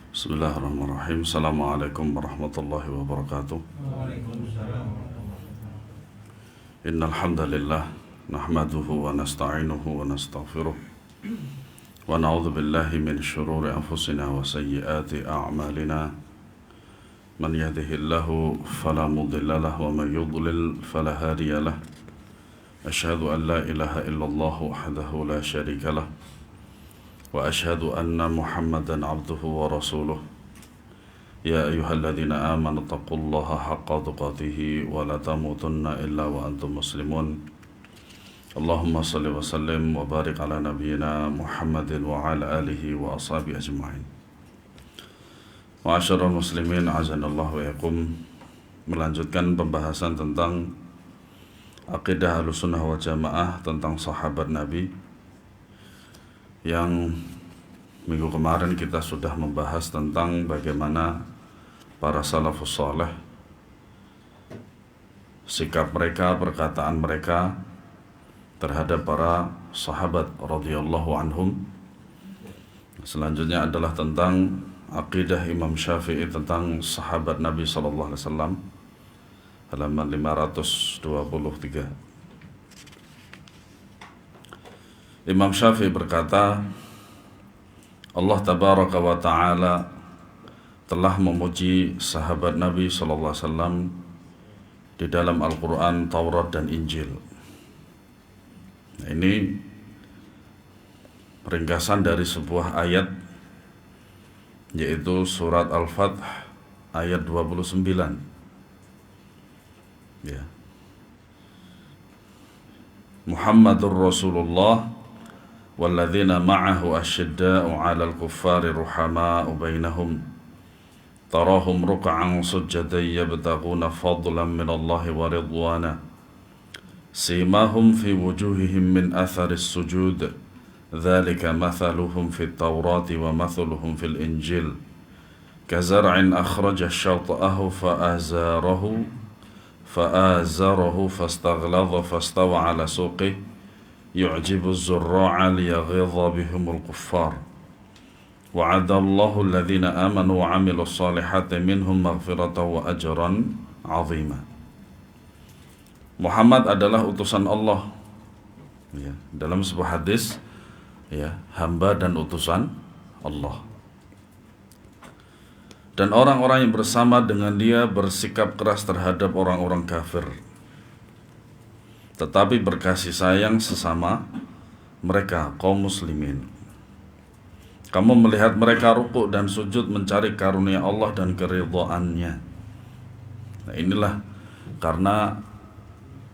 Bismillahirrahmanirrahim. Assalamualaikum warahmatullahi wabarakatuh. Innal hamdalillah nahmaduhu wa nasta'inuhu wa nastaghfiruh wa na'udzu billahi min shururi anfusina wa sayyiati a'malina. Man yahdihillahu fala mudilla lahu wa man yudlil fala hadiya lahu. Asyhadu an la ilaha illallah wahdahu la syarika lahu wa asyhadu anna Muhammadan abduhu wa rasuluh. Ya ayyuhalladzina amanu taqullaha haqqa tuqatih wa la tamutunna illa wa antum muslimun. Allahumma salli wa sallim wa barik ala nabiyyina Muhammadin wa ala alihi wa ashabihi ajma'in. Ma'asyiral muslimin azanallahu wa yakum. Melanjutkan pembahasan tentang akidah Ahlussunnah wal Jamaah tentang sahabat Nabi. Yang minggu kemarin kita sudah membahas tentang bagaimana para salafus saleh, sikap mereka, perkataan mereka terhadap para sahabat radhiyallahu anhum. Selanjutnya adalah tentang akidah Imam Syafi'i tentang sahabat Nabi sallallahu alaihi wasallam, halaman 523. Imam Syafi'i berkata, Allah tabaraka wa ta'ala telah memuji sahabat Nabi sallallahu alaihi wasallam di dalam Al-Quran, Taurat dan Injil. Nah, ini ringkasan dari sebuah ayat, yaitu surat Al-Fath ayat 29. Ya. Muhammadur Rasulullah walladzina ma'ahu asyidda'u 'alal kuffari ruhama'u bainahum tarahum ruk'an sujjadan yabtaghuna fadlan minallahi wa ridwana simahum fi wujuhihim min atharis sujud dzalika mathaluhum fit tawrati wa mathaluhum fil injil kazar'in akhraja syata'ahu fa'azarahu fastaghladha fastawa 'ala suqihi yu'jibu az-zurra'a liyaghidha bihumul kuffar wa'ada Allahu alladhina amanu wa 'amilus salihati minhum maghfiratan wa ajran 'azima. Muhammad adalah utusan Allah, ya, dalam sebuah hadis, ya, hamba dan utusan Allah. Dan orang-orang yang bersama dengan dia bersikap keras terhadap orang-orang kafir, tetapi berkasih sayang sesama mereka, kaum muslimin. Kamu melihat mereka rukuk dan sujud mencari karunia Allah dan keridhaannya. Nah, inilah karena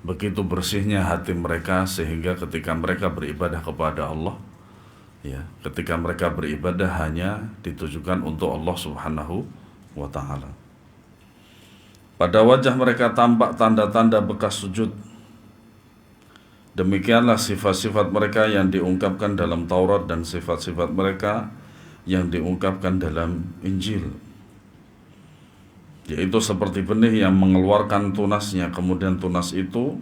begitu bersihnya hati mereka, sehingga ketika mereka beribadah kepada Allah, ya, ketika mereka beribadah hanya ditujukan untuk Allah subhanahu wa ta'ala. Pada wajah mereka tampak tanda-tanda bekas sujud. Demikianlah sifat-sifat mereka yang diungkapkan dalam Taurat dan sifat-sifat mereka yang diungkapkan dalam Injil, yaitu seperti benih yang mengeluarkan tunasnya, kemudian tunas itu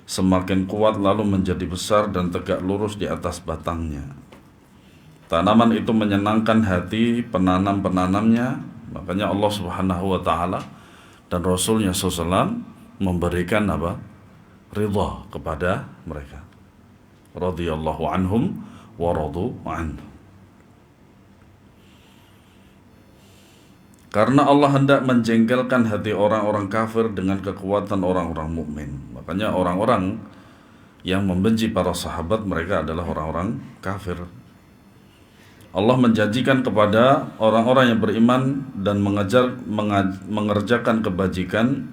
semakin kuat lalu menjadi besar dan tegak lurus di atas batangnya. Tanaman itu menyenangkan hati penanam-penanamnya. Makanya Allah subhanahu wa ta'ala dan Rasulnya SAW memberikan apa? Ridha kepada mereka. Radhiyallahu anhum wa radu anhu. Karena Allah hendak menjengkelkan hati orang-orang kafir dengan kekuatan orang-orang mukmin. Makanya orang-orang yang membenci para sahabat mereka adalah orang-orang kafir. Allah menjanjikan kepada orang-orang yang beriman dan mengerjakan kebajikan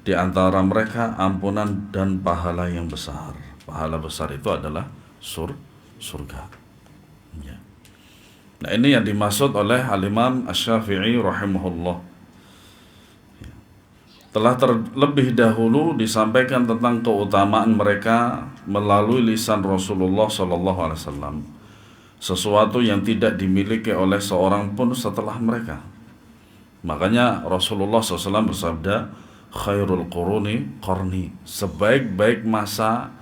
di antara mereka ampunan dan pahala yang besar. Pahala besar itu adalah surga. Ya. Nah, ini yang dimaksud oleh Al-Imam Asy-Syafi'i rahimahullah. Ya. Telah terlebih dahulu disampaikan tentang keutamaan mereka melalui lisan Rasulullah SAW, sesuatu yang tidak dimiliki oleh seorang pun setelah mereka. Makanya Rasulullah SAW bersabda, khairul quruni qarni, sebaik-baik masa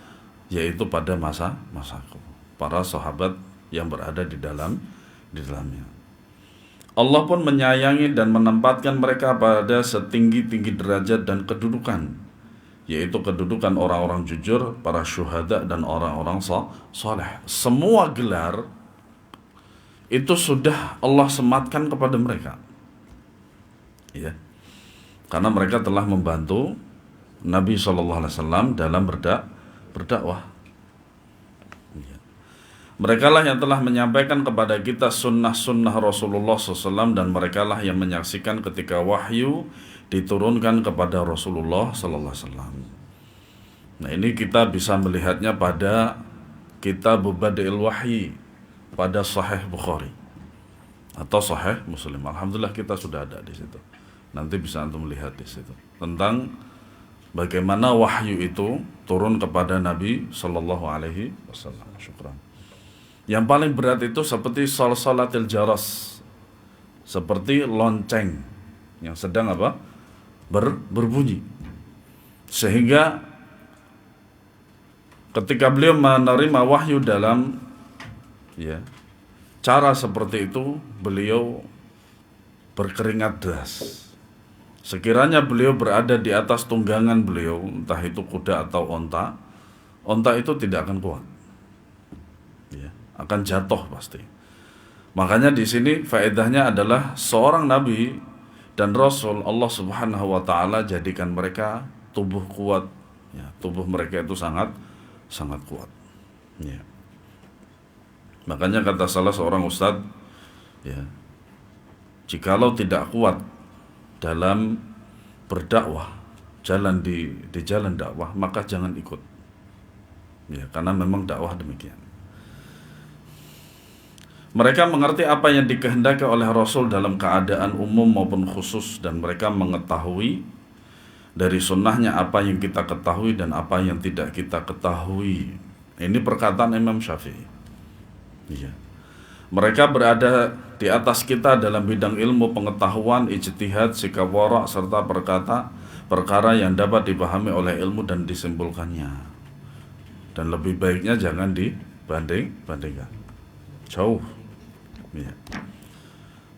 yaitu pada masaku, para sahabat yang berada di dalamnya. Allah pun menyayangi dan menempatkan mereka pada setinggi-tinggi derajat dan kedudukan, yaitu kedudukan orang-orang jujur, para syuhada, dan orang-orang soleh. Semua gelar itu sudah Allah sematkan kepada mereka, ya, karena mereka telah membantu Nabi SAW dalam berdakwah. Ya. Mereka lah yang telah menyampaikan kepada kita sunnah-sunnah Rasulullah SAW, dan mereka lah yang menyaksikan ketika wahyu diturunkan kepada Rasulullah SAW. Nah, ini kita bisa melihatnya pada kitab Badi'il Wahyi, pada Sahih Bukhari atau Sahih Muslim. Alhamdulillah kita sudah ada di situ. Nanti bisa antum melihat di situ tentang bagaimana wahyu itu turun kepada Nabi Sallallahu Alaihi Wasallam. Syukran. Yang paling berat itu seperti salsalatil jaras, seperti lonceng yang sedang berbunyi, sehingga ketika beliau menerima wahyu dalam cara seperti itu, beliau berkeringat deras. Sekiranya beliau berada di atas tunggangan beliau, entah itu kuda atau onta itu tidak akan kuat, akan jatuh pasti. Makanya di sini faedahnya adalah seorang nabi dan rasul, Allah Subhanahu wa taala jadikan mereka tubuh kuat, tubuh mereka itu sangat kuat. Makanya kata salah seorang ustadz, jikalau tidak kuat dalam berdakwah, jalan di jalan dakwah, maka jangan ikut. Karena memang dakwah demikian. Mereka mengerti apa yang dikehendaki oleh Rasul dalam keadaan umum maupun khusus, dan mereka mengetahui dari sunnahnya apa yang kita ketahui dan apa yang tidak kita ketahui. Ini perkataan Imam Syafi'i. Mereka berada di atas kita dalam bidang ilmu, pengetahuan, ijtihad, sikap wara', serta perkara yang dapat dipahami oleh ilmu dan disimpulkannya. Dan lebih baiknya jangan dibanding-bandingkan, jauh.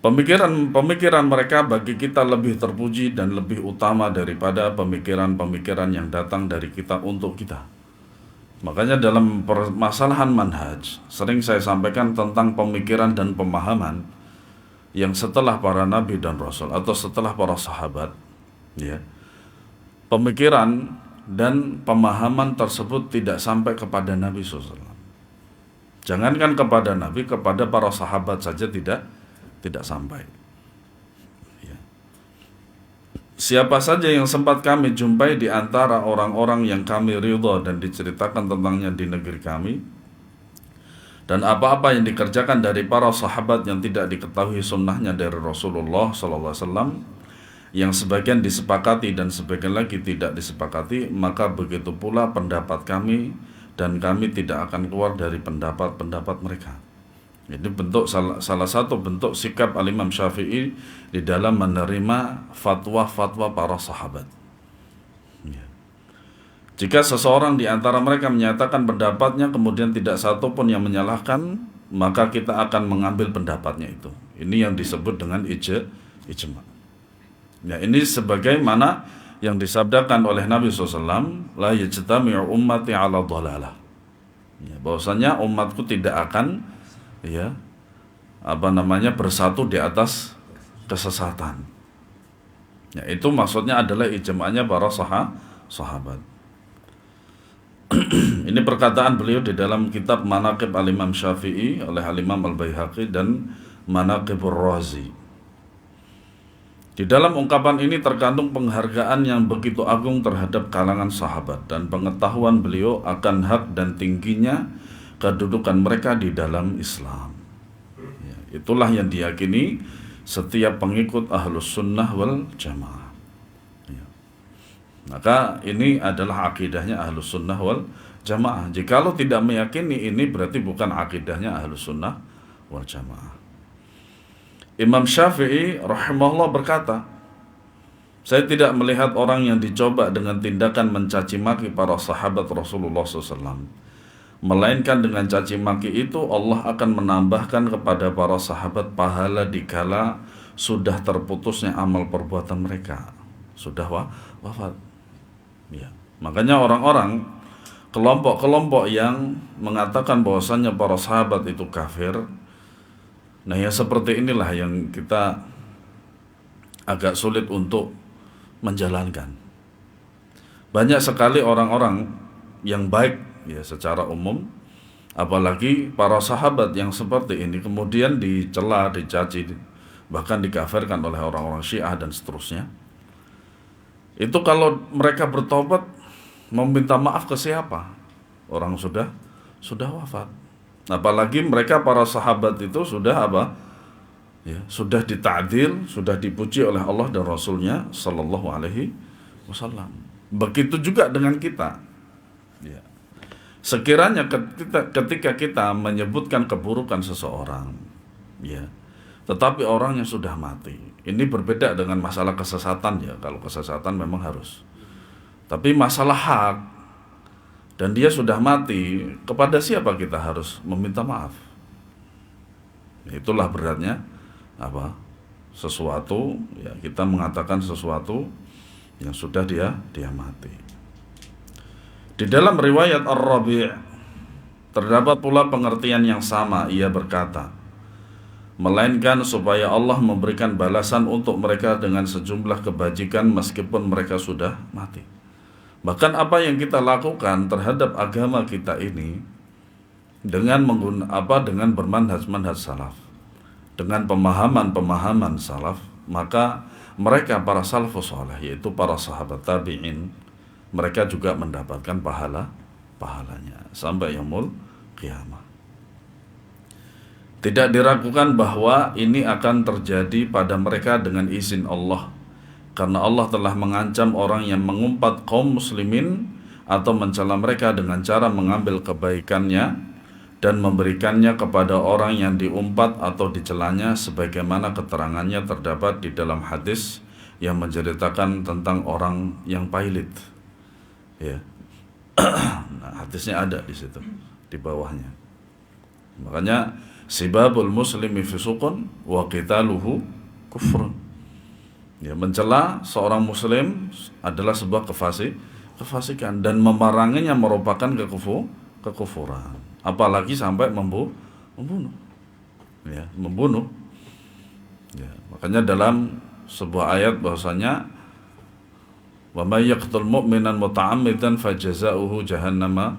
Pemikiran mereka bagi kita lebih terpuji dan lebih utama daripada pemikiran-pemikiran yang datang dari kita untuk kita. Makanya dalam permasalahan manhaj sering saya sampaikan tentang pemikiran dan pemahaman yang setelah para nabi dan rasul atau setelah para sahabat, pemikiran dan pemahaman tersebut tidak sampai kepada Nabi SAW. Jangankan kepada Nabi, kepada para sahabat saja tidak sampai. Siapa saja yang sempat kami jumpai di antara orang-orang yang kami ridha dan diceritakan tentangnya di negeri kami, dan apa-apa yang dikerjakan dari para sahabat yang tidak diketahui sunnahnya dari Rasulullah SAW, yang sebagian disepakati dan sebagian lagi tidak disepakati, maka begitu pula pendapat kami, dan kami tidak akan keluar dari pendapat-pendapat mereka. Ini bentuk salah satu bentuk sikap Al-Imam Syafi'i di dalam menerima fatwa-fatwa para sahabat. Jika seseorang di antara mereka menyatakan pendapatnya kemudian tidak satu pun yang menyalahkan, maka kita akan mengambil pendapatnya itu. Ini yang disebut dengan ijma'. Ini sebagaimana yang disabdakan oleh Nabi SAW, la yajtami'u ummati ala dhalalah. Bahwasanya umatku tidak akan bersatu di atas kesesatan. Itu maksudnya adalah ijma'nya para sahabat. Ini perkataan beliau di dalam kitab Manaqib Al-Imam Syafi'i oleh Al-Imam Al-Baihaqi dan Manaqibur Razi. Di dalam ungkapan ini terkandung penghargaan yang begitu agung terhadap kalangan sahabat dan pengetahuan beliau akan hak dan tingginya kedudukan mereka di dalam Islam. Itulah yang diyakini setiap pengikut Ahlus Sunnah wal Jamaah. Maka ini adalah akidahnya Ahlus Sunnah wal Jamaah. Jikalau tidak meyakini ini, berarti bukan akidahnya Ahlus Sunnah wal Jamaah. Imam Syafi'i rahimahullah berkata, Saya tidak melihat orang yang dicoba dengan tindakan mencaci maki para sahabat Rasulullah SAW. Melainkan dengan caci maki itu Allah akan menambahkan kepada para sahabat pahala dikala sudah terputusnya amal perbuatan mereka. Sudah wafat. Ya. Makanya orang-orang, kelompok-kelompok yang mengatakan bahwasannya para sahabat itu kafir, nah ya seperti inilah yang kita agak sulit untuk menjalankan. Banyak sekali orang-orang yang baik ya secara umum, apalagi para sahabat yang seperti ini kemudian dicela, dicaci, bahkan dikafirkan oleh orang-orang Syiah dan seterusnya. Itu kalau mereka bertobat, meminta maaf ke siapa? Orang sudah wafat. Apalagi mereka para sahabat itu sudah apa? Ya, sudah dita'dil, sudah dipuji oleh Allah dan Rasulnya Sallallahu Alaihi Wasallam. Begitu juga dengan kita. Ya. Sekiranya ketika kita menyebutkan keburukan seseorang, ya, tetapi orangnya sudah mati, ini berbeda dengan masalah kesesatan ya. Kalau kesesatan memang harus. Tapi masalah hak dan dia sudah mati, kepada siapa kita harus meminta maaf? Itulah beratnya apa? Sesuatu ya, kita mengatakan sesuatu yang sudah dia mati. Di dalam riwayat Ar-Rabi' terdapat pula pengertian yang sama. Ia berkata, melainkan supaya Allah memberikan balasan untuk mereka dengan sejumlah kebajikan meskipun mereka sudah mati. Bahkan apa yang kita lakukan terhadap agama kita ini dengan dengan bermanhaj salaf, dengan pemahaman salaf, maka mereka para salafus saleh, yaitu para sahabat tabi'in, mereka juga mendapatkan pahalanya sampai yaumul qiyamah. Tidak diragukan bahwa ini akan terjadi pada mereka dengan izin Allah, karena Allah telah mengancam orang yang mengumpat kaum muslimin atau mencela mereka dengan cara mengambil kebaikannya dan memberikannya kepada orang yang diumpat atau dicelanya, sebagaimana keterangannya terdapat di dalam hadis yang menceritakan tentang orang yang pailit. Ya. Nah, hadisnya ada di situ di bawahnya. Makanya sibabul muslimi fisuqun wa qitaluhu kufrun. Ya, mencela seorang muslim adalah sebuah kefasikan dan memeranginya merupakan kekufuran. Apalagi sampai membunuh. Ya, membunuh. Ya, makanya dalam sebuah ayat bahwasanya wa may yaqtul mu'minan muta'ammidan fajaza'uhu jahannama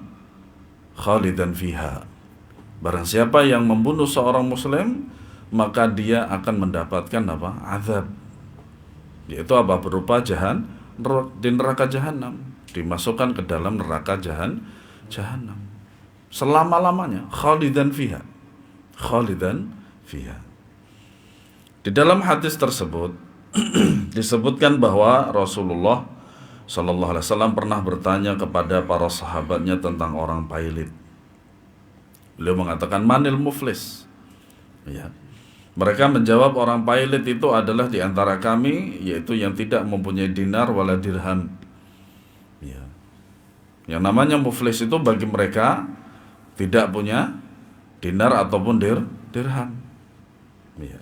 khalidan fiha. Barang siapa yang membunuh seorang muslim, maka dia akan mendapatkan apa? Azab. Yaitu apa? Berupa di neraka jahanam, dimasukkan ke dalam neraka jahanam selama-lamanya, khalidan fiha. Di dalam hadis tersebut disebutkan bahwa Rasulullah Sallallahu Alaihi Wasallam pernah bertanya kepada para sahabatnya tentang orang pailit. Beliau mengatakan, manil muflis. Ya. Mereka menjawab, orang pailit itu adalah di antara kami, yaitu yang tidak mempunyai dinar wala dirham. Ya. Yang namanya muflis itu bagi mereka tidak punya dinar ataupun dirham. Ya.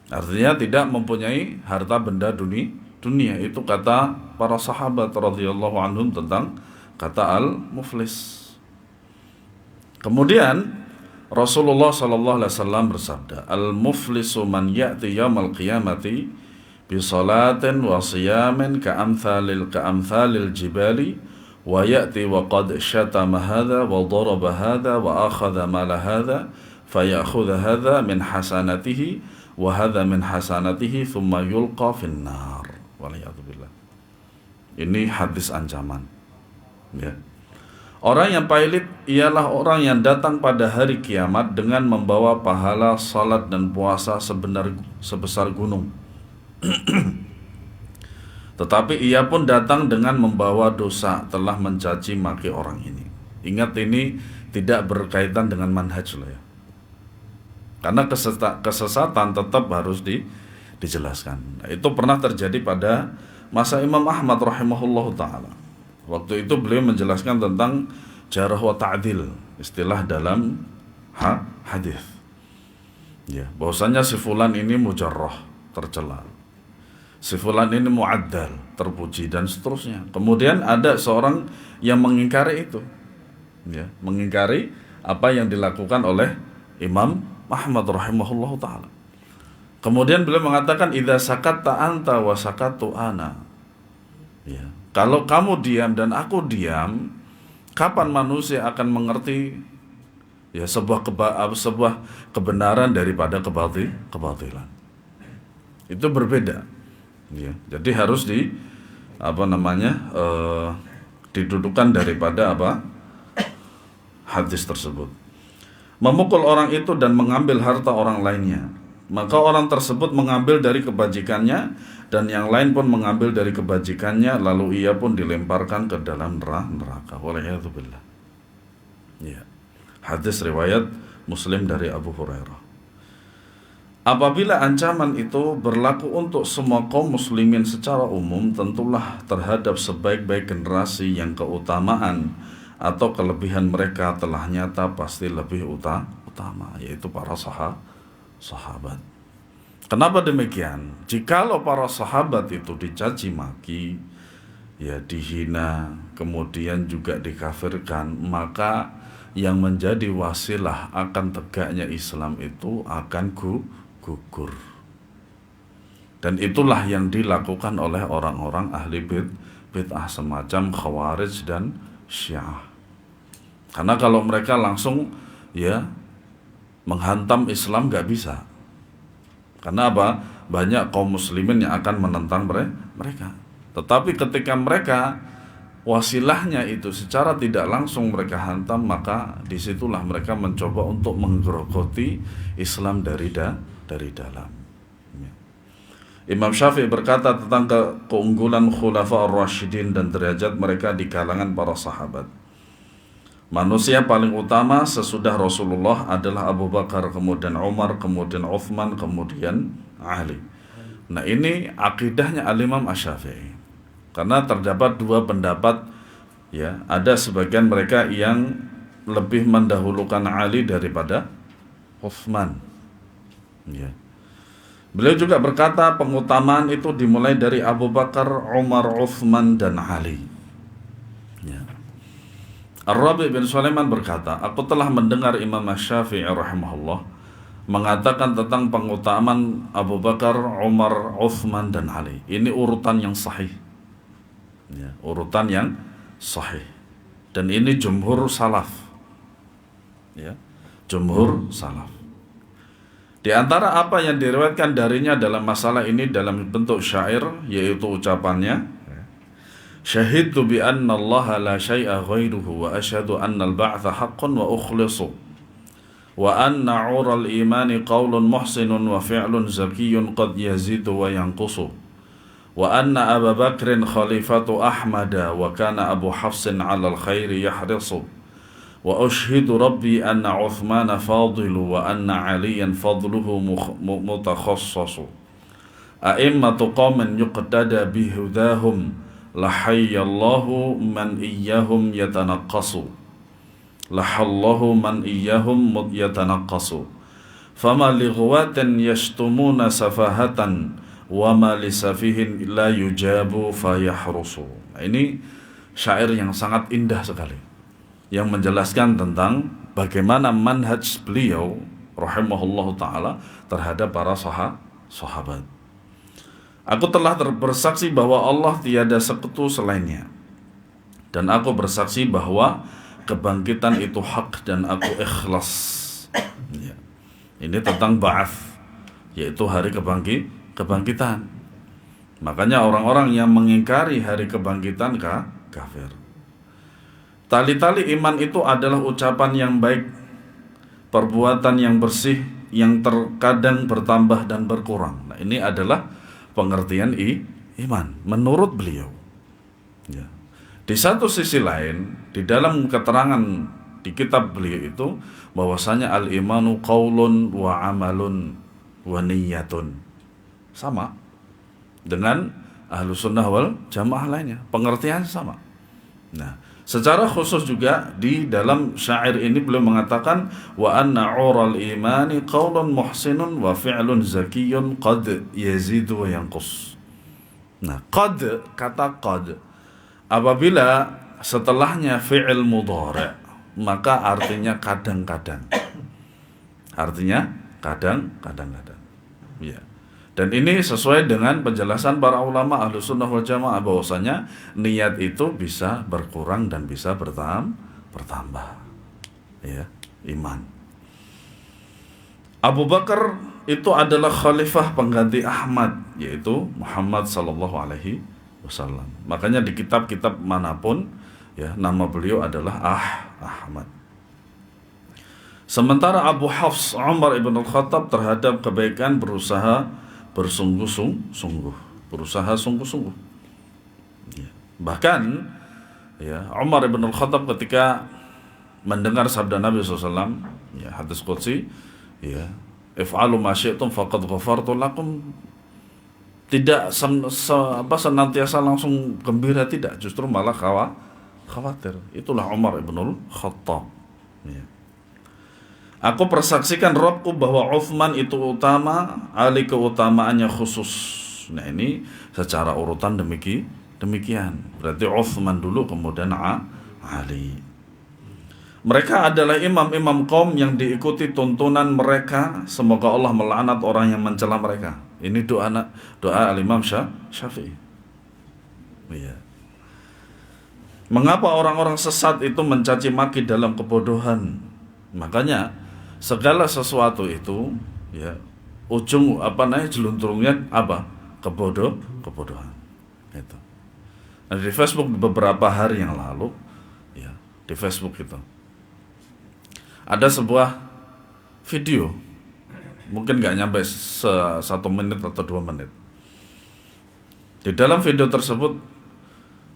Artinya tidak mempunyai harta benda dunia. Itu kata para sahabat radhiyallahu anhum tentang kata al-muflis. Kemudian Rasulullah sallallahu alaihi wasallam bersabda, al-muflisu man ya'ti yaumal qiyamati bi salatin wa siyamin ka'amthalil jibali wa ya'ti wa qad syatama hadha wa daraba hadha wa akhadha mala hadha fayakhudha hadha min hasanatihi wa hadha min hasanatihi thumma yulqa fin nar. Waliyadzubillah. Ini hadis ancaman. Ya. Orang yang pailit ialah orang yang datang pada hari kiamat dengan membawa pahala salat dan puasa sebesar gunung. Tetapi ia pun datang dengan membawa dosa, telah mencaci maki orang ini. Ingat, ini tidak berkaitan dengan manhaj loh ya. Karena kesesatan tetap harus dijelaskan. Nah, itu pernah terjadi pada masa Imam Ahmad rahimahullahu taala. Waktu itu beliau menjelaskan tentang jarh wa ta'dil, istilah dalam hadis. Ya, bahwasanya si fulan ini mujarrah, tercela. Si fulan ini mu'addal, terpuji dan seterusnya. Kemudian ada seorang yang mengingkari itu. Ya, mengingkari apa yang dilakukan oleh Imam Ahmad rahimahullahu taala. Kemudian beliau mengatakan idza sakatta anta wa sakatu ana. Ya, kalau kamu diam dan aku diam, kapan manusia akan mengerti ya sebuah kebenaran daripada kebatilan. Itu berbeda. Ya, jadi harus didudukan daripada hadis tersebut. Memukul orang itu dan mengambil harta orang lainnya, maka orang tersebut mengambil dari kebajikannya dan yang lain pun mengambil dari kebajikannya, lalu ia pun dilemparkan ke dalam neraka. Waliyadzubillah. Ya. Hadis riwayat Muslim dari Abu Hurairah. Apabila ancaman itu berlaku untuk semua kaum muslimin secara umum, tentulah terhadap sebaik-baik generasi yang keutamaan atau kelebihan mereka telah nyata pasti lebih utama, yaitu para sahabat. Kenapa demikian? Jikalau para sahabat itu dicaci maki, ya dihina, kemudian juga dikafirkan, maka yang menjadi wasilah akan tegaknya Islam itu akan gugur. Dan itulah yang dilakukan oleh orang-orang ahli bid'ah semacam Khawarij dan Syiah. Karena kalau mereka langsung ya menghantam Islam gak bisa. Karena apa? Banyak kaum muslimin yang akan menentang mereka. Tetapi ketika mereka wasilahnya itu secara tidak langsung mereka hantam, maka disitulah mereka mencoba untuk menggerogoti Islam dari dalam. Imam Syafi'i berkata tentang keunggulan Khulafa ar-Rasyidin dan derajat mereka di kalangan para sahabat. Manusia paling utama sesudah Rasulullah adalah Abu Bakar, kemudian Umar, kemudian Uthman, kemudian Ali. Nah, ini akidahnya Al-Imam Asy-Syafi'i. Karena terdapat dua pendapat, ya, ada sebagian mereka yang lebih mendahulukan Ali daripada Uthman. Ya. Beliau juga berkata pengutamaan itu dimulai dari Abu Bakar, Umar, Uthman dan Ali. Ya. Ar-Rabi bin Sulaiman berkata, aku telah mendengar Imam Asy-Syafi'i rahimahullah mengatakan tentang pengutamaan Abu Bakar, Umar, Uthman dan Ali. Ini urutan yang sahih. Ya, urutan yang sahih. Dan ini jumhur salaf. Ya, jumhur salaf. Di antara apa yang diriwayatkan darinya dalam masalah ini dalam bentuk syair, yaitu ucapannya, syahidtu bi anna Allah la syai'a ghairuhu wa asyhadu anna al-ba'tha haqqun wa ukhlisu wa anna 'ura al-imani qawlun muhsinun wa fi'lun zakiyyun qad yazidu wa yanqusu wa anna Abu Bakrin khalifatu Ahmada wa kana Abu Hafsin 'ala al-khairi yahrisu wa ushhidu rabbi anna Uthmana fadilu wa anna Aliyan fadluhu mutakhassasu a'immatu qaumin yuqtada bihudahum lahayyallahu man iyyahum yatanaqqasu lahallahu man iyyahum yatanaqqasu fama lighwatin yashtumuna safahatan wa ma lisafihin la yujabu fayahrusu. Ini syair yang sangat indah sekali, yang menjelaskan tentang bagaimana manhaj beliau rahimahullahu ta'ala terhadap para sahabat. Aku telah bersaksi bahwa Allah tiada sekutu selainnya, dan aku bersaksi bahwa kebangkitan itu hak dan aku ikhlas. Ya. Ini tentang ba'ats, yaitu hari kebangkitan. Makanya orang-orang yang mengingkari hari kebangkitan kafir. Tali-tali iman itu adalah ucapan yang baik, perbuatan yang bersih, yang terkadang bertambah dan berkurang. Nah, ini adalah pengertian iman menurut beliau. Ya. Di satu sisi lain, di dalam keterangan di kitab beliau itu bahwasanya al-imanu qaulun wa amalun wa niyyatun. sama dengan Ahlus Sunnah wal Jamaah lainnya, pengertian sama. Nah, secara khusus juga di dalam syair ini beliau mengatakan wa anna ural imani qaulun muhsinun wa fi'lun zakiyun qad yazidu wa yanqus. Nah, qad, kata qad apabila setelahnya fi'il mudhari' maka artinya kadang-kadang. Artinya kadang-kadang. Ya. Dan ini sesuai dengan penjelasan para ulama Ahlus Sunnah wal Jamaah bahwasanya niat itu bisa berkurang dan bisa bertambah. Ya, iman. Abu Bakar itu adalah khalifah pengganti Ahmad, yaitu Muhammad sallallahu alaihi wasallam. Makanya di kitab-kitab manapun ya nama beliau adalah Ahmad. Sementara Abu Hafs Umar ibn al-Khattab terhadap kebaikan berusaha bersungguh-sungguh, berusaha sungguh-sungguh. Ya. Bahkan ya Umar ibn al-Khattab ketika mendengar sabda Nabi SAW, ya hadis qudsi, ya if'alu ma syi'tum faqad ghafartu lakum, tidak senantiasa langsung gembira, tidak, justru malah khawatir. Itulah Umar ibn al-Khattab. Ya. Aku persaksikan Rabbku bahwa Uthman itu utama, Ali keutamaannya khusus. Nah ini secara urutan demikian. Berarti Uthman dulu kemudian Ali. Mereka adalah imam-imam kaum yang diikuti tuntunan mereka. Semoga Allah melaknat orang yang mencela mereka. Ini doa Al-Imam Syafi'i. Iya. Mengapa orang-orang sesat itu mencaci maki dalam kebodohan? Makanya segala sesuatu itu ya ujung jelunturungnya kebodohan itu. Nah, di Facebook beberapa hari yang lalu ya di Facebook itu ada sebuah video, mungkin nggak nyampe 1 menit atau 2 menit. Di dalam video tersebut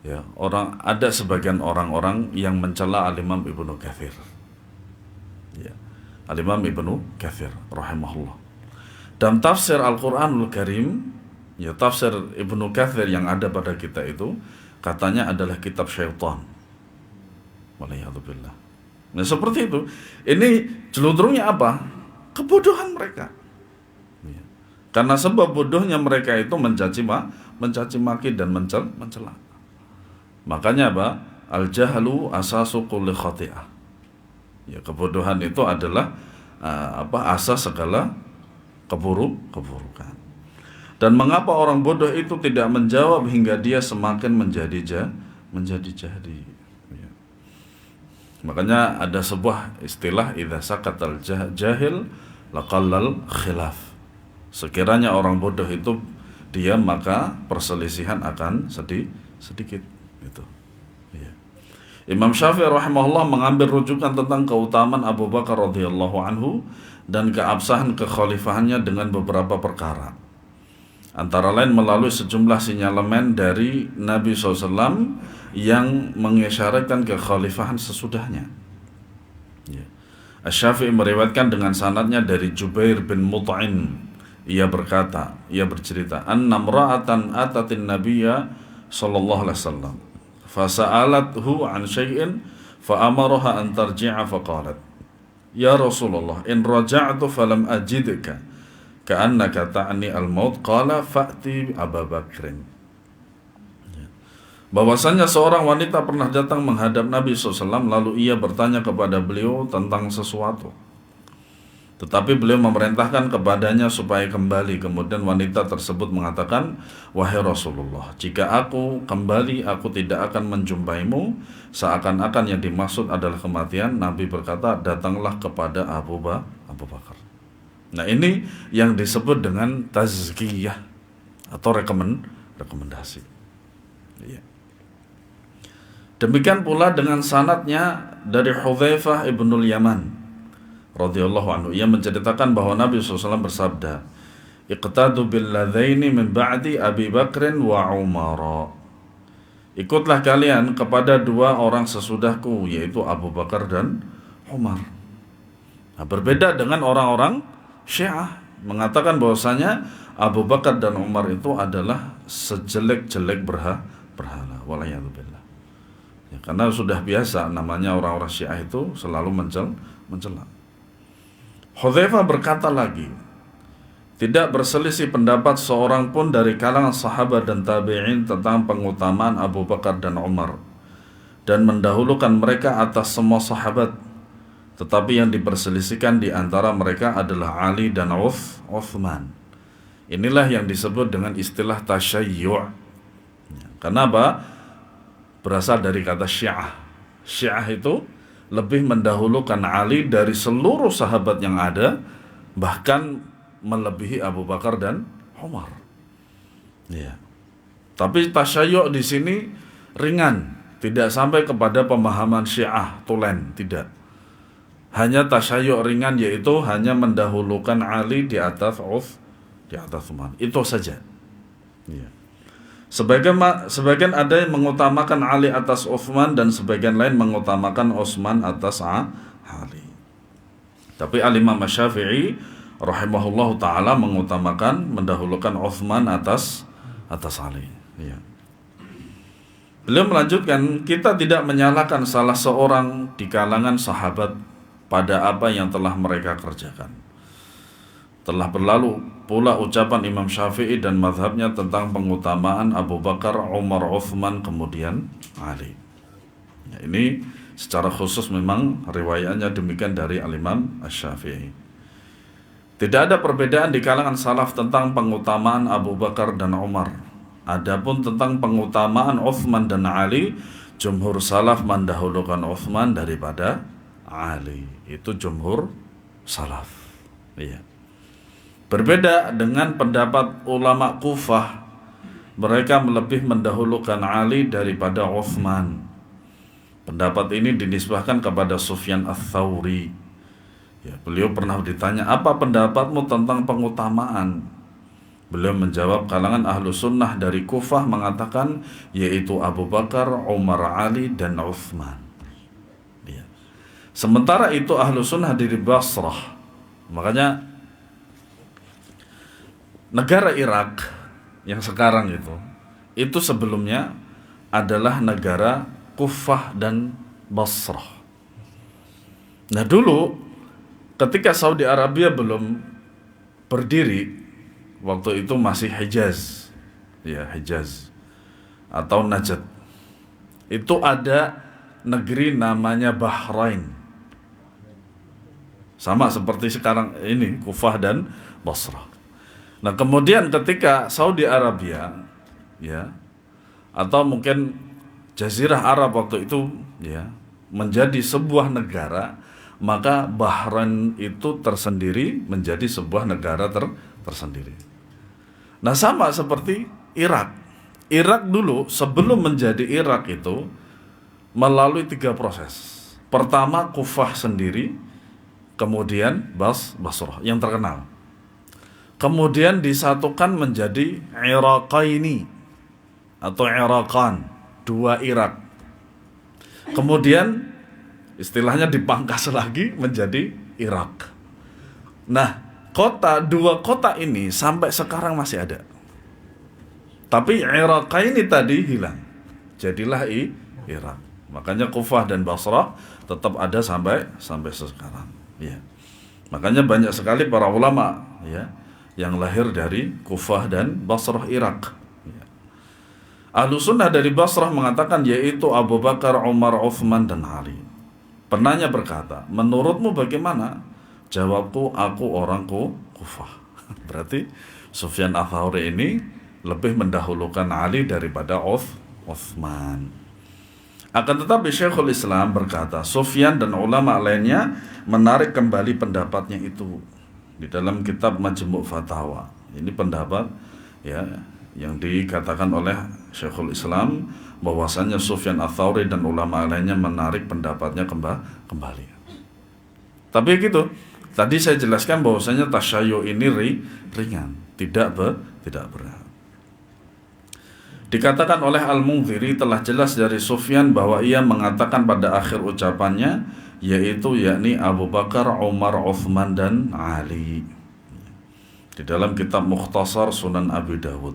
ya ada sebagian orang-orang yang mencela Al-Imam Ibnu Katsir. Ya. Al-Imam Ibnu Katsir rahimahullah. Dalam tafsir Al-Qur'anul Karim, ya tafsir Ibnu Katsir yang ada pada kita itu katanya adalah kitab syaitan. Waliyadzubillah. Nah, seperti itu. Ini jelunturungnya apa? Kebodohan mereka. Ya. Karena sebab bodohnya mereka itu mencaci maki dan mencela. Makanya apa? Al-jahlu asasu kulli khati'ah. Ya, kebodohan itu adalah asas segala keburukan. Dan mengapa orang bodoh itu tidak menjawab hingga dia semakin menjadi jahil. Ya. Makanya ada sebuah istilah idza sakatal jahil laqallal khilaf. Sekiranya orang bodoh itu diam maka perselisihan akan sedikit gitu. Imam Syafi'i rahimahullah mengambil rujukan tentang keutamaan Abu Bakar radhiyallahu anhu dan keabsahan kekhalifahannya dengan beberapa perkara. Antara lain melalui sejumlah sinyalemen dari Nabi SAW yang mengisyaratkan kekhalifahan sesudahnya. Ya. Asy-Syafi'i meriwayatkan dengan sanadnya dari Jubair bin Mut'im. Ia bercerita, anna imra'atan atatin nabiyya sallallahu alaihi wasallam fasa'alathu an syai'in fa'amaraha an tarji'a faqalat ya Rasulullah in raja'tu falam ajidka ka'annaka ta'ni al-maut qala fa'ti Abu Bakrin. Bahwasanya seorang wanita pernah datang menghadap Nabi SAW lalu ia bertanya kepada beliau tentang sesuatu, tetapi beliau memerintahkan kepadanya supaya kembali. Kemudian wanita tersebut mengatakan, wahai Rasulullah, jika aku kembali aku tidak akan menjumpaimu, seakan-akan yang dimaksud adalah kematian. Nabi berkata, datanglah kepada Abu Bakar. Nah ini yang disebut dengan tazkiyah atau rekomendasi. Ya. Demikian pula dengan sanadnya dari Hudzaifah ibnul Yaman radhiyallahu anhu, ia menceritakan bahwa Nabi SAW bersabda, iqtadu bil ladzaini min ba'di Abi Bakrin wa Umar. Ikutlah kalian kepada 2 orang sesudahku, yaitu Abu Bakar dan Umar. Nah, berbeda dengan orang-orang Syiah mengatakan bahwasanya Abu Bakar dan Umar itu adalah sejelek-jelek berhala. Walayyazubillah. Ya, karena sudah biasa namanya orang-orang Syiah itu selalu mencela. Hudzaifah berkata lagi, tidak berselisih pendapat seorang pun dari kalangan sahabat dan tabi'in tentang pengutamaan Abu Bakar dan Umar dan mendahulukan mereka atas semua sahabat. Tetapi yang diperselisihkan di antara mereka adalah Ali dan Uthman. Inilah yang disebut dengan istilah tasyayyu'. Kenapa? Berasal dari kata Syiah. Syiah itu lebih mendahulukan Ali dari seluruh sahabat yang ada, bahkan melebihi Abu Bakar dan Umar. Ya. Tapi tasyayyu' di sini ringan, tidak sampai kepada pemahaman Syiah tulen, tidak. Hanya tasyayyu' ringan, yaitu hanya mendahulukan Ali di atas Uthman. Itu saja. Ya. Sebagian ada yang mengutamakan Ali atas Uthman dan sebagian lain mengutamakan Utsman atas Ali. Tapi Al-Imam Syafi'i rahimahullahu taala mendahulukan Uthman atas Ali. Ya. Beliau melanjutkan, kita tidak menyalahkan salah seorang di kalangan sahabat pada apa yang telah mereka kerjakan. Telah berlalu pula ucapan Imam Syafi'i dan mazhabnya tentang pengutamaan Abu Bakar, Umar, Uthman, kemudian Ali. Ya, ini secara khusus memang riwayatnya demikian dari Al-Imam Syafi'i. Tidak ada perbedaan di kalangan salaf tentang pengutamaan Abu Bakar dan Umar. Adapun tentang pengutamaan Uthman dan Ali, jumhur salaf mendahulukan Uthman daripada Ali. Itu jumhur salaf. Iya. Berbeda dengan pendapat ulama Kufah, mereka lebih mendahulukan Ali daripada Uthman. Pendapat ini dinisbahkan kepada Sufyan Ats-Tsauri. Ya, beliau pernah ditanya, apa pendapatmu tentang pengutamaan? Beliau menjawab, kalangan ahlu sunnah dari Kufah mengatakan, yaitu Abu Bakar, Umar, Ali, dan Uthman. Ya. Sementara itu ahlu sunnah dari Basrah. Makanya negara Irak yang sekarang itu sebelumnya adalah negara Kufah dan Basrah. Nah dulu ketika Saudi Arabia belum berdiri, waktu itu masih Hijaz, ya Hijaz atau Najd. Itu ada negeri namanya Bahrain. Sama seperti sekarang ini Kufah dan Basrah. Nah kemudian ketika Saudi Arabia, ya, atau mungkin Jazirah Arab waktu itu, ya, menjadi sebuah negara, maka Bahrain itu tersendiri menjadi sebuah negara tersendiri. Nah sama seperti Irak. Irak dulu sebelum menjadi Irak itu melalui 3 proses. Pertama Kufah sendiri, kemudian Basrah yang terkenal. Kemudian disatukan menjadi Iraqaini atau Iraqan, 2 Irak. Kemudian istilahnya dipangkas lagi menjadi Irak. Nah, 2 kota ini sampai sekarang masih ada. Tapi Iraqaini tadi hilang. Jadilah Irak. Makanya Kufah dan Basrah tetap ada sampai sekarang. Ya. Makanya banyak sekali para ulama, ya, yang lahir dari Kufah dan Basrah Irak. Ahlu sunnah dari Basrah mengatakan yaitu Abu Bakar, Umar, Uthman, dan Ali. Penanya berkata, menurutmu bagaimana? Jawabku, aku orang Kufah. Berarti Sufyan Ats-Tsauri ini lebih mendahulukan Ali daripada Uthman. Akan tetapi Syekhul Islam berkata, Sufyan dan ulama lainnya menarik kembali pendapatnya itu di dalam kitab Majmu' Fatawa. Ini pendapat, ya, yang dikatakan oleh Syekhul Islam bahwasanya Sufyan Ats-Tsauri dan ulama lainnya menarik pendapatnya kembali. Tapi gitu, tadi saya jelaskan bahwasanya tasyayyu ini ringan, tidak berat. Dikatakan oleh Al-Munziri telah jelas dari Sufyan bahwa ia mengatakan pada akhir ucapannya, yaitu yakni Abu Bakar, Umar, Uthman, dan Ali. di dalam kitab Mukhtasar Sunan Abi Dawud.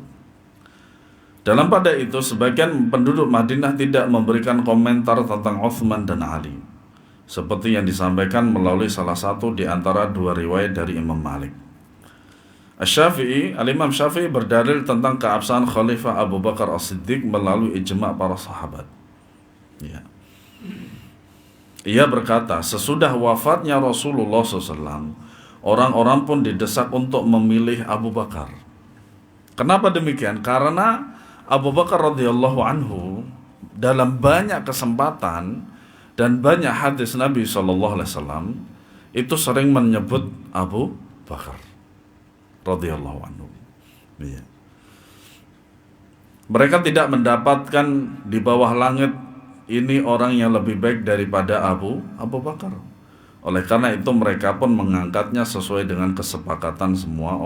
Dalam pada itu sebagian penduduk Madinah tidak memberikan komentar tentang Uthman dan Ali, seperti yang disampaikan melalui salah satu di antara dua riwayat dari Imam Malik. Al-Imam Syafi'i berdalil tentang keabsahan Khalifah Abu Bakar As-Siddiq melalui ijma' para sahabat. Ya. Ia berkata, sesudah wafatnya Rasulullah SAW, orang-orang pun didesak untuk memilih Abu Bakar. Kenapa demikian? Karena Abu Bakar radhiyallahu anhu dalam banyak kesempatan dan banyak hadis Nabi SAW itu sering menyebut Abu Bakar radhiyallahu anhu. Ya. Mereka tidak mendapatkan di bawah langit ini orang yang lebih baik daripada Abu Bakar. Oleh karena itu mereka pun mengangkatnya sesuai dengan kesepakatan semua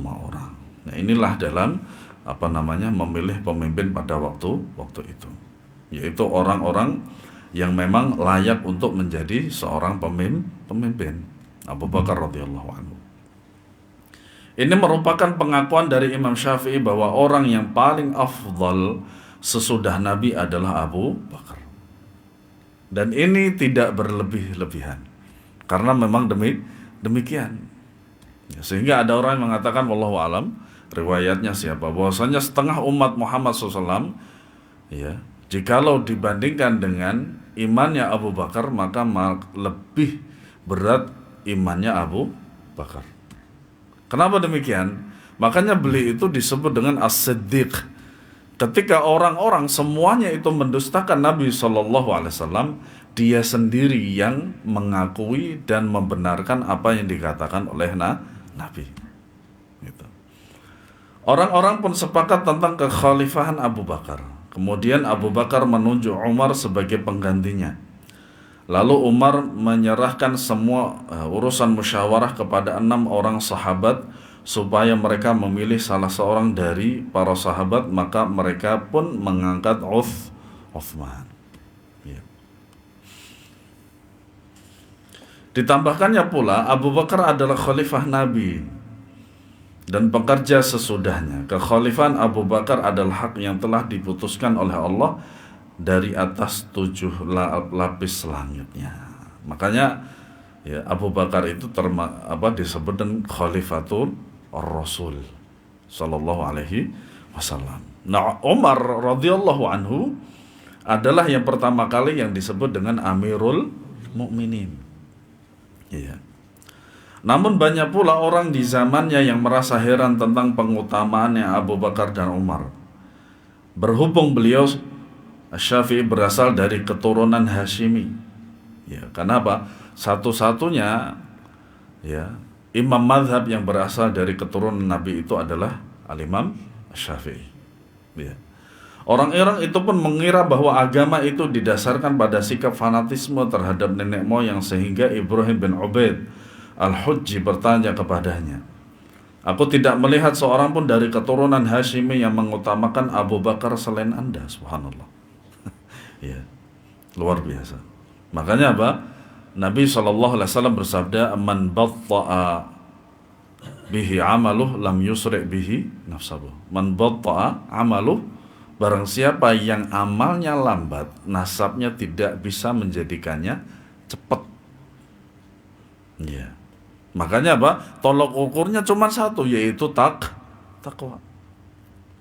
orang. Nah, inilah dalam memilih pemimpin pada waktu itu, yaitu orang-orang yang memang layak untuk menjadi seorang pemimpin. Abu Bakar radhiyallahu anhu. Ini merupakan pengakuan dari Imam Syafi'i bahwa orang yang paling afdal sesudah Nabi adalah Abu Bakar. Dan ini tidak berlebih-lebihan, karena memang demikian. Ya, sehingga ada orang yang mengatakan, wallahu alam, riwayatnya siapa, bahwasanya setengah umat Muhammad SAW, ya, jikalau dibandingkan dengan imannya Abu Bakar, maka lebih berat imannya Abu Bakar. Kenapa demikian? Makanya beliau itu disebut dengan As-Siddiq. Ketika orang-orang semuanya itu mendustakan Nabi SAW, dia sendiri yang mengakui dan membenarkan apa yang dikatakan oleh Nabi. Gitu. Orang-orang pun sepakat tentang kekhalifahan Abu Bakar. Kemudian Abu Bakar menunjuk Umar sebagai penggantinya. Lalu Umar menyerahkan semua urusan musyawarah kepada 6 orang sahabat supaya mereka memilih salah seorang dari para sahabat, maka mereka pun mengangkat Uthman. Ya. Ditambahkannya pula Abu Bakar adalah khalifah Nabi dan pekerja sesudahnya. Kekhalifahan Abu Bakar adalah hak yang telah diputuskan oleh Allah dari atas 7 lapis langitnya. Makanya ya, Abu Bakar itu disebut dengan Khalifatul Rasul sallallahu alaihi wasallam. Nah, Umar radhiyallahu anhu adalah yang pertama kali yang disebut dengan Amirul Mukminin. Ya. Namun banyak pula orang di zamannya yang merasa heran tentang pengutamaannya Abu Bakar dan Umar. Berhubung beliau Syafi'i berasal dari keturunan Hashimi. Ya, kenapa? Satu-satunya ya, imam mazhab yang berasal dari keturunan Nabi itu adalah Al-Imam Syafi'i. Ya. Orang-orang itu pun mengira bahwa agama itu didasarkan pada sikap fanatisme terhadap nenek moyang, sehingga Ibrahim bin Ubaid Al-Hujji bertanya kepadanya, "Aku tidak melihat seorang pun dari keturunan Hashimi yang mengutamakan Abu Bakar selain Anda." Subhanallah. Ya, luar biasa. Makanya apa? Nabi SAW bersabda, "Man batta'a bihi amaluh lam yusri' bihi nafsabuh." Man batta'a amaluh, barang siapa yang amalnya lambat, nasabnya tidak bisa menjadikannya cepat. Ya. Makanya apa? Tolok ukurnya cuma satu, yaitu takwa.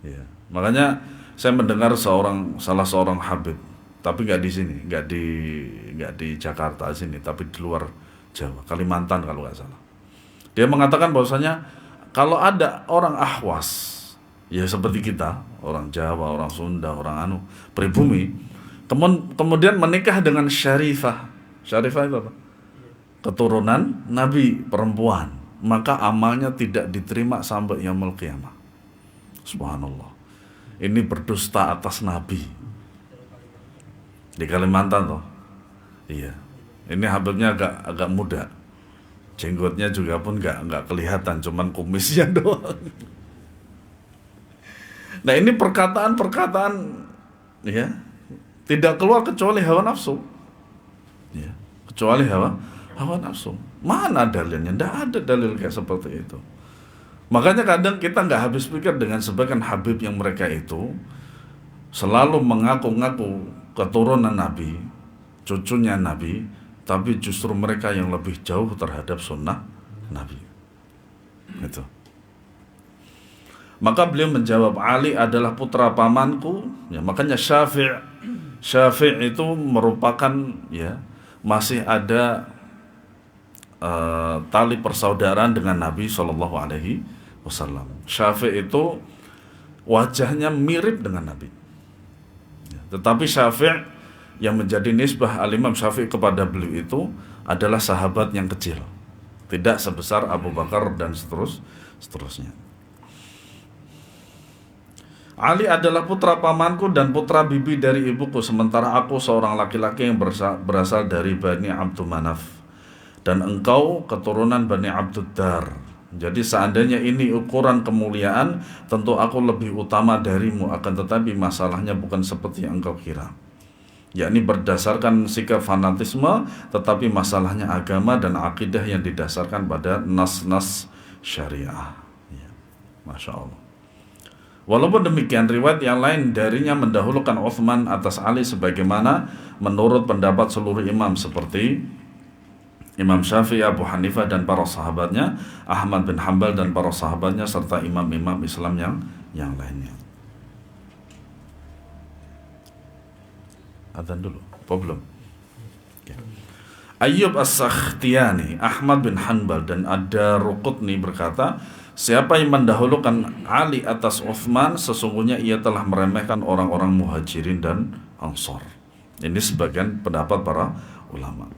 Ya. Makanya saya mendengar salah seorang habib, tapi nggak di sini, nggak di Jakarta sini, tapi di luar Jawa, Kalimantan kalau nggak salah. Dia mengatakan bahwasanya kalau ada orang Ahwas, ya seperti kita, orang Jawa, orang Sunda, orang pribumi, kemudian menikah dengan Syarifah. Syarifah itu apa? Keturunan Nabi perempuan, maka amalnya tidak diterima sampai yaumul qiyamah. Subhanallah. Ini berdusta atas Nabi. Di Kalimantan toh. Iya. Ini habibnya agak muda. Jenggotnya juga pun nggak kelihatan, cuman kumisnya doang. Nah, ini perkataan ya, tidak keluar kecuali hawa nafsu. Ya, kecuali hawa nafsu. Mana dalilnya? Tidak ada dalil kayak seperti itu. Makanya kadang kita nggak habis pikir dengan sebagian Habib yang mereka itu selalu mengaku-ngaku keturunan Nabi, cucunya Nabi, tapi justru mereka yang lebih jauh terhadap sunnah Nabi. Itu. Maka beliau menjawab, Ali adalah putra pamanku. Ya, makanya Syafi' itu merupakan, ya, masih ada tali persaudaraan dengan Nabi Shallallahu Alaihi Wasallam. Syafi' itu wajahnya mirip dengan Nabi. Ya, tetapi Syafi' yang menjadi nisbah Al-Imam Syafi' kepada beliau itu adalah sahabat yang kecil, tidak sebesar Abu Bakar dan seterusnya. Ali adalah putra pamanku dan putra bibi dari ibuku, sementara aku seorang laki-laki yang berasal dari Bani Abdul Manaf, dan engkau keturunan Bani Abdud Dar. Jadi seandainya ini ukuran kemuliaan, tentu aku lebih utama darimu, akan tetapi masalahnya bukan seperti yang engkau kira, yakni berdasarkan sikap fanatisme, tetapi masalahnya agama dan akidah yang didasarkan pada nas-nas syariah. Ya, Masya Allah. Walaupun demikian, riwayat yang lain darinya mendahulukan Utsman atas Ali sebagaimana menurut pendapat seluruh imam seperti Imam Syafi'i, Abu Hanifah dan para sahabatnya, Ahmad bin Hanbal dan para sahabatnya, serta imam-imam Islam yang lainnya. Adzan dulu, problem. Okay. Ayyub As-Sakhtiyani, Ahmad bin Hanbal dan Ad-Daruqutni berkata, siapa yang mendahulukan Ali atas Utsman, sesungguhnya ia telah meremehkan orang-orang Muhajirin dan Ansar. Ini sebagian pendapat para ulama.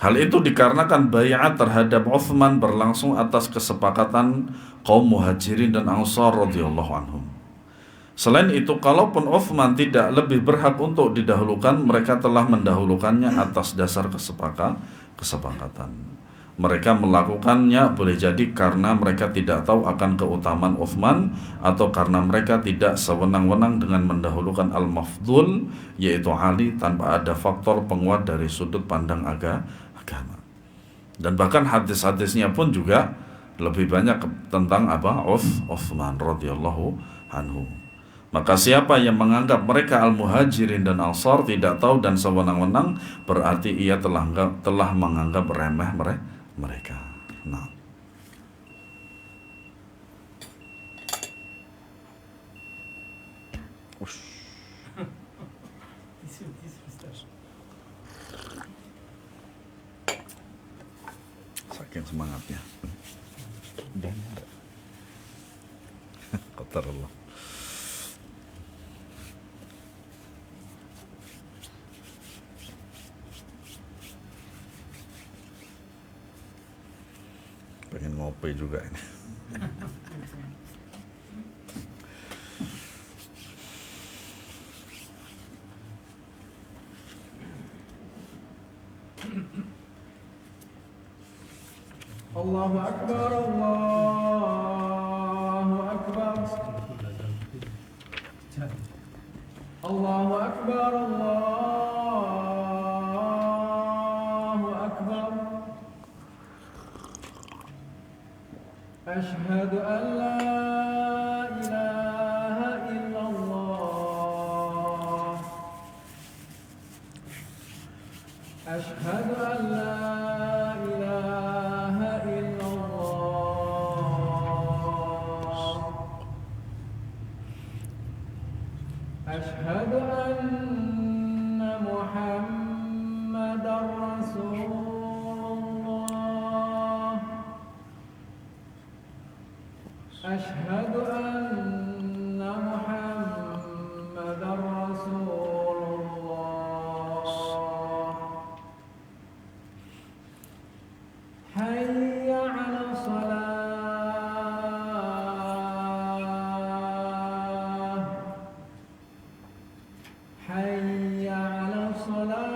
Hal itu dikarenakan bai'at terhadap Utsman berlangsung atas kesepakatan kaum Muhajirin dan Ansar radhiyallahu anhum. Selain itu, kalaupun Utsman tidak lebih berhak untuk didahulukan, mereka telah mendahulukannya atas dasar kesepakatan. Mereka melakukannya boleh jadi karena mereka tidak tahu akan keutamaan Utsman, atau karena mereka tidak sewenang-wenang dengan mendahulukan al-mafdhul, yaitu Ali, tanpa ada faktor penguat dari sudut pandang agama. Dan bahkan hadis-hadisnya pun juga lebih banyak tentang Utsman radhiyallahu anhu. Maka siapa yang menganggap mereka al-muhajirin dan ansar tidak tahu dan sewenang-wenang, berarti ia telah menganggap remeh mereka. Nah, saking semangatnya. Dan qatar Allah. Pengen ngopi juga ini. Allahu Akbar, Allahu Akbar, Allahu Akbar, Allahu Akbar. Ashhadu an la ilaha illallah. Ashhadu an la أشهد أن محمدا رسول الله. أشهد أن محمدا رسول الله. حي على الصلاة. حي على الصلاة.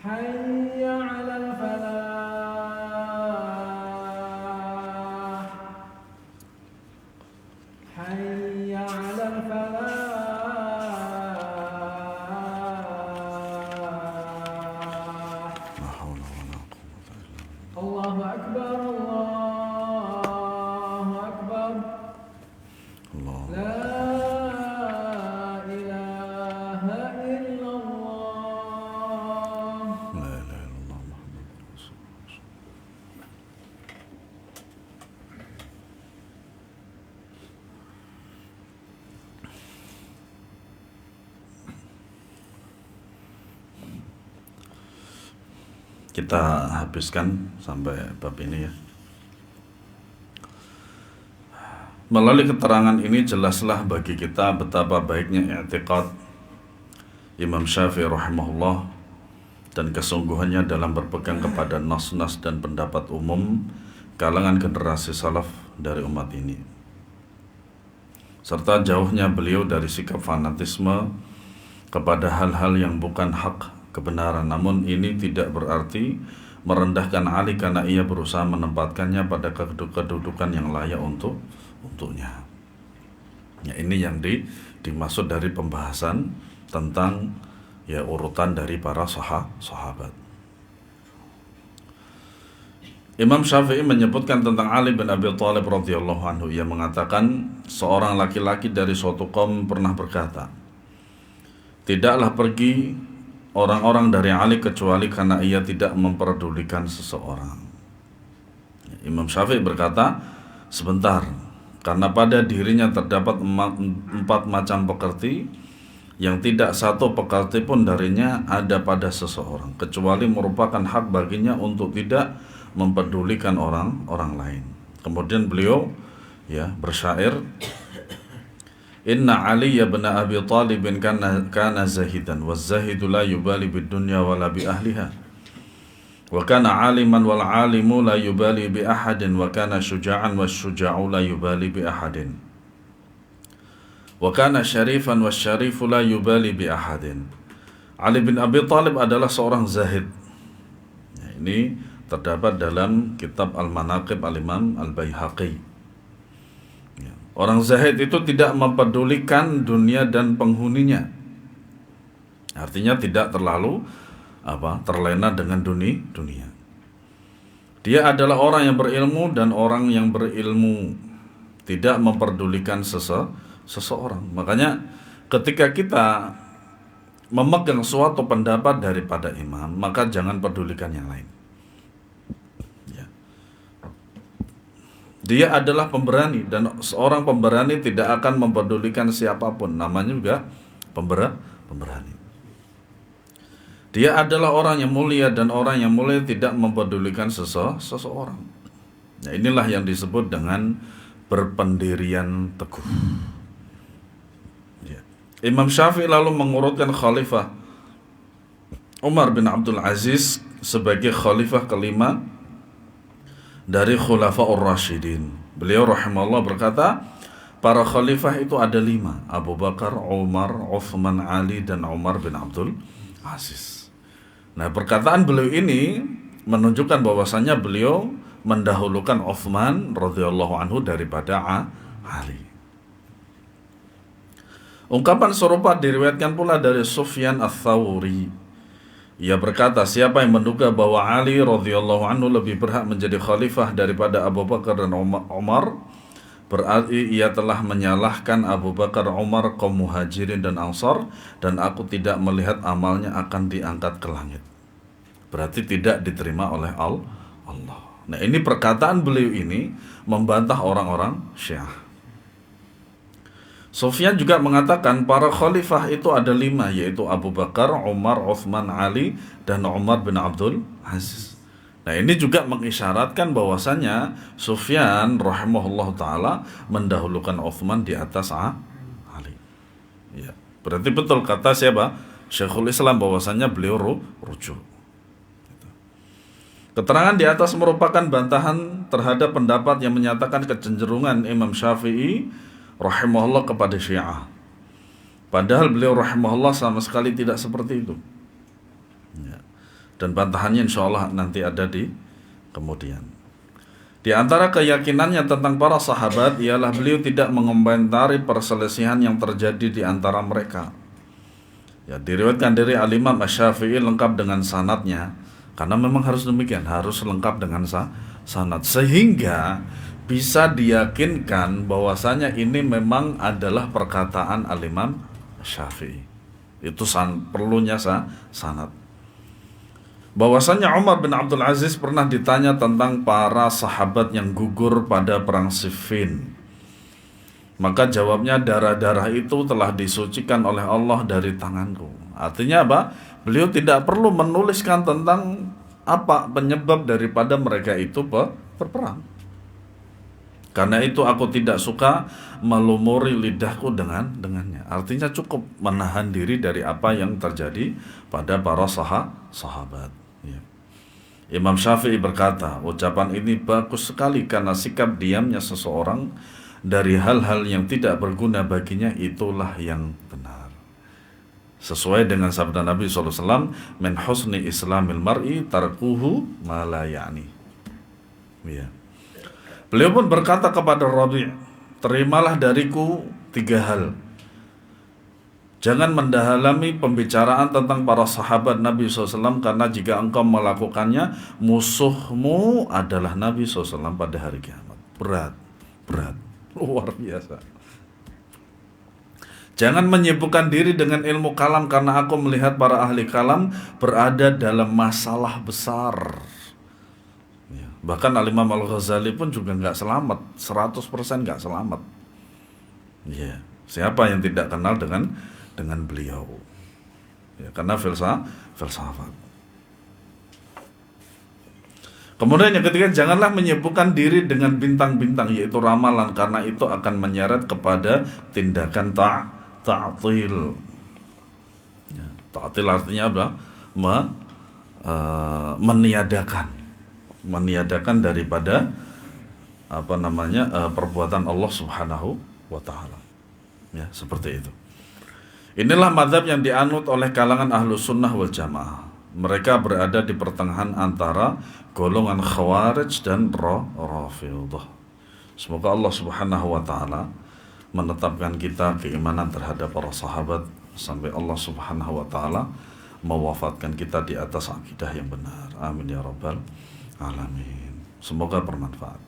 حي على الفلاح. حي على الفلاح. kita habiskan sampai bab ini ya. Melalui keterangan ini jelaslah bagi kita betapa baiknya i'tiqad Imam Syafi'i rahimahullah dan kesungguhannya dalam berpegang kepada nas-nas dan pendapat umum kalangan generasi salaf dari umat ini, serta jauhnya beliau dari sikap fanatisme kepada hal-hal yang bukan hak kebenaran. Namun ini tidak berarti merendahkan Ali karena ia berusaha menempatkannya pada kedudukan yang layak untuknya. Ya, ini yang dimaksud dari pembahasan tentang ya urutan dari para sahabat. Imam Syafi'i menyebutkan tentang Ali bin Abi Thalib radhiyallahu anhu. Ia mengatakan seorang laki-laki dari suatu kaum pernah berkata, tidaklah pergi orang-orang dari Ali kecuali karena ia tidak memperdulikan seseorang. Imam Syafi'i berkata, sebentar, karena pada dirinya terdapat empat macam pekerti yang tidak satu pekerti pun darinya ada pada seseorang, kecuali merupakan hak baginya untuk tidak mempedulikan orang lain. Kemudian beliau ya bersyair, Inna Ali bin Abi Thalib kana zahidan, waz zahidu la yubali bid dunya wala bi ahliha. Wa kana aliman wal alimu la yubali bi ahadin, wa kana syuja'an was syuja'u la yubali bi ahadin. Wa kana syarifan was syarifu la yubali bi ahadin. Ali bin Abi Thalib adalah seorang zahid. Ya, ini terdapat dalam kitab Al-Manaqib Al-Imam Al-Baihaqi. Ya, orang zahid itu tidak mempedulikan dunia dan penghuninya. Artinya tidak terlalu terlena dengan dunia. Dia adalah orang yang berilmu dan orang yang berilmu, tidak memperdulikan seseorang. Makanya ketika kita memegang suatu pendapat daripada imam, maka jangan pedulikan yang lain. Ya. Dia adalah pemberani, dan seorang pemberani tidak akan mempedulikan siapapun. Namanya juga pemberani. Dia adalah orang yang mulia, dan orang yang mulia tidak mempedulikan seseorang. Nah, inilah yang disebut dengan berpendirian teguh. Ya. Imam Syafi'i lalu mengurutkan Khalifah Umar bin Abdul Aziz sebagai Khalifah kelima dari Khulafaur Rasyidin. Beliau rahimahullah berkata, para khalifah itu ada 5, Abu Bakar, Umar, Uthman, Ali, dan Umar bin Abdul Aziz. Nah, perkataan beliau ini menunjukkan bahwasannya beliau mendahulukan Uthman radhiyallahu anhu daripada Ali. Ungkapan serupa diriwayatkan pula dari Sufyan Ats-Tsauri. Ia berkata, siapa yang menduga bahwa Ali radhiyallahu anhu lebih berhak menjadi khalifah daripada Abu Bakar dan Umar, berarti ia telah menyalahkan Abu Bakar, Umar, kaum Muhajirin dan Ansar, dan aku tidak melihat amalnya akan diangkat ke langit. Berarti tidak diterima oleh Allah. Nah, ini perkataan beliau ini membantah orang-orang Syiah. Sufyan juga mengatakan para khalifah itu ada 5, yaitu Abu Bakar, Umar, Uthman, Ali, dan Umar bin Abdul Aziz. Nah, ini juga mengisyaratkan bahwasanya Sufyan rahimahullah ta'ala mendahulukan Uthman di atas Ali. Ya, berarti betul kata siapa? Syekhul Islam bahwasanya beliau rujuk. Keterangan di atas merupakan bantahan terhadap pendapat yang menyatakan kecenderungan Imam Syafi'i rahimahullah kepada Syiah. Padahal beliau rahimahullah sama sekali tidak seperti itu. Ya. Dan bantahannya insya Allah nanti ada di kemudian. Di antara keyakinannya tentang para sahabat ialah beliau tidak mengomentari perselisihan yang terjadi di antara mereka. Ya, diriwayatkan dari Al-Imam Asy-Syafi'i lengkap dengan sanadnya, karena memang harus demikian, harus lengkap dengan sanad, sehingga bisa diyakinkan bahwasanya ini memang adalah perkataan Al-Imam Syafi'i. Itu perlunya sanad. Bahwasanya Umar bin Abdul Aziz pernah ditanya tentang para sahabat yang gugur pada perang Siffin. Maka jawabnya, darah-darah itu telah disucikan oleh Allah dari tanganku. Artinya apa? Beliau tidak perlu menuliskan tentang apa penyebab daripada mereka itu berperang. Karena itu aku tidak suka melumuri lidahku dengannya. Artinya cukup menahan diri dari apa yang terjadi pada para sahabat. Ya. Imam Syafi'i berkata, ucapan ini bagus sekali karena sikap diamnya seseorang dari hal-hal yang tidak berguna baginya itulah yang benar. Sesuai dengan sabda Nabi SAW, min husni islamil mar'i tarkuhu ma la ya'ni. Ya. Beliau pun berkata kepada Rabi', terimalah dariku 3 hal. Jangan mendalami pembicaraan tentang para sahabat Nabi SAW, karena jika engkau melakukannya, musuhmu adalah Nabi SAW pada hari kiamat. Berat, luar biasa. Jangan menyibukkan diri dengan ilmu kalam, karena aku melihat para ahli kalam berada dalam masalah besar. Ya, bahkan Al-Imam Al-Ghazali pun juga nggak selamat, 100% nggak selamat. Ya, siapa yang tidak kenal dengan beliau? Ya, karena filsafat. Kemudian yang ketiga, janganlah menyibukkan diri dengan bintang-bintang, yaitu ramalan, karena itu akan menyeret kepada tindakan ta'til. Ya, ta'til artinya apa? Meniadakan daripada perbuatan Allah Subhanahu wa taala. Ya, seperti itu. Inilah mazhab yang dianut oleh kalangan Ahlus Sunnah wal Jamaah. Mereka berada di pertengahan antara golongan Khawarij dan Rafidhah. Semoga Allah Subhanahu wa taala menetapkan kita keimanan terhadap para sahabat sampai Allah Subhanahu wa taala mewafatkan kita di atas akidah yang benar. Amin ya rabbal alamin. Semoga bermanfaat.